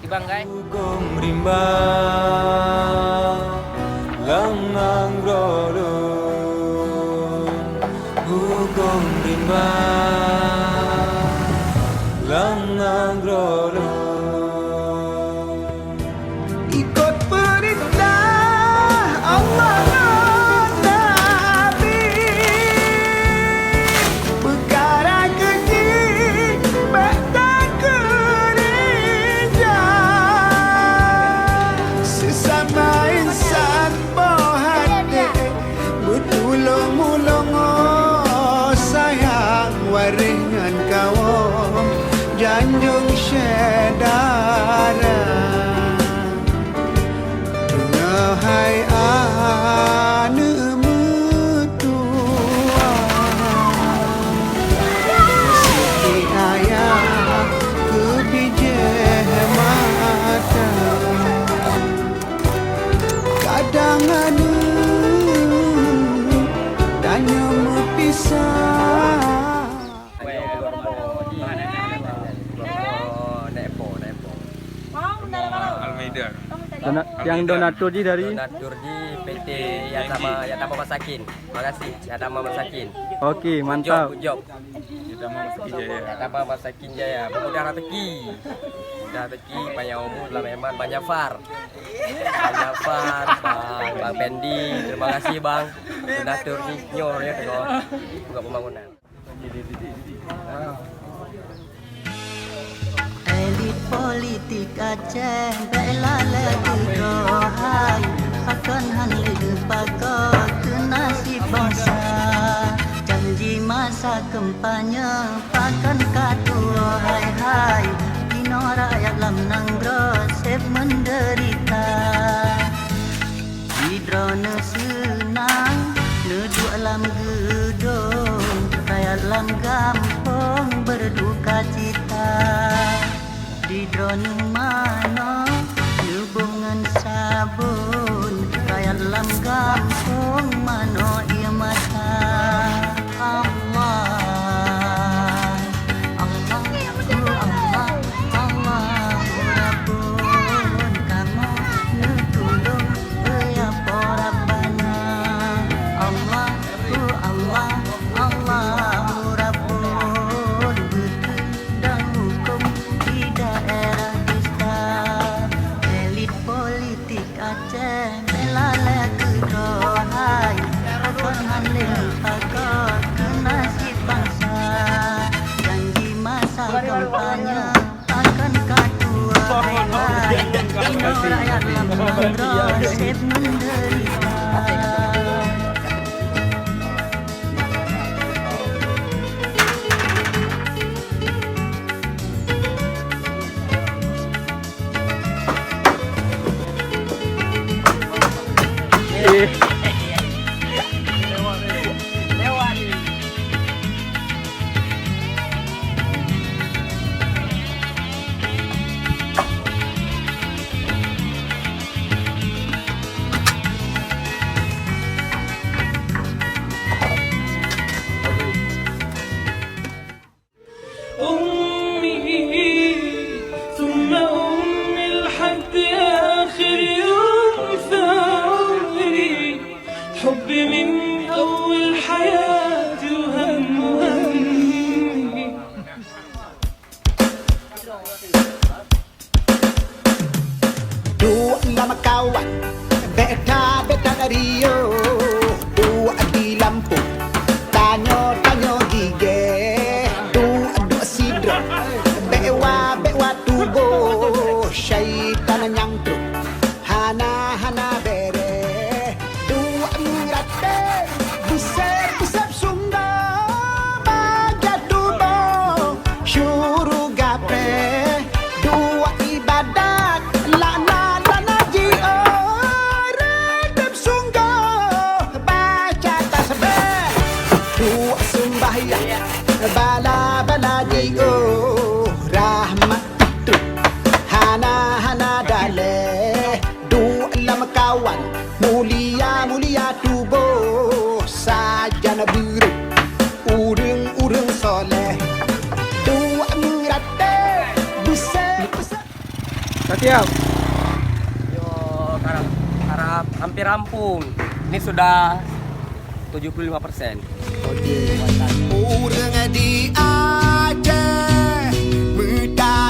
Bang Gai. Hukum rimba lanang rolun. Hukum rimba lanang rolun. Ikut perintah Allah dan Nabi, perkara keji batang gereja, sesama insan bohati bertulung-ulung, oh sayang waringan kaum janjung syedara. Hai ane mutua Siti ayah kebijak mata, kadang ane tanya mepisah. Almeida. Yang donatur ji dari Donatur di PT Yatama Masakin. Makasih Yatama Masakin. Okey, mantap. Good job. Yatama Masakin Jaya. Yatama Masakin Jaya. Pemuda rezeki. Pemuda rezeki banyak umur dalam iman, banyak far. Banyak far, Bang Pendi. Terima kasih Bang. Donatur ni nyor ya untuk pembangunan. Elit politik Aceh bela lagi rohai akan hanle pakar ke nasib bangsa, janji masa kampanye pakan katu hai dino rakyat lam nanggro sep menderita hidrone senang nedu alam gedung rakyat lam gampong berduka cita. Di drone mana hubungan sabun rakyat lam kampung mano ia mata Allah Allah Allah Allah Rabbun kamu nutulung ya porabana Allah Allah Allah Rabbun betul dan hukum di daerah kita. Elit politik Aceh bela lagi rohai akan handling pakar ke nasib bangsa, janji masa kampanye akan katua hai dino rakyat lam nanggro sep menderita. ثم أمي لحد آخر يوم في عمري، حبي من أول حياتي وهمي. Dua lama kawan beta dari Rio, dua di Lampung tanya gige, dua sidra bewa tubo syaitan nyangkruk hana bere, dua murate bisa sunda baga tubo syuru gapre, dua ibadat lana ji redep sunggo baca tasbih, dua sembahyang bala ji rahmat tu hana dale, dua lama kawan mulia tubuh sajana biru urung soleh, dua murate besar Tak siap. Yo, harap hampir rampung. Ini sudah 75%. Orang di Aceh muda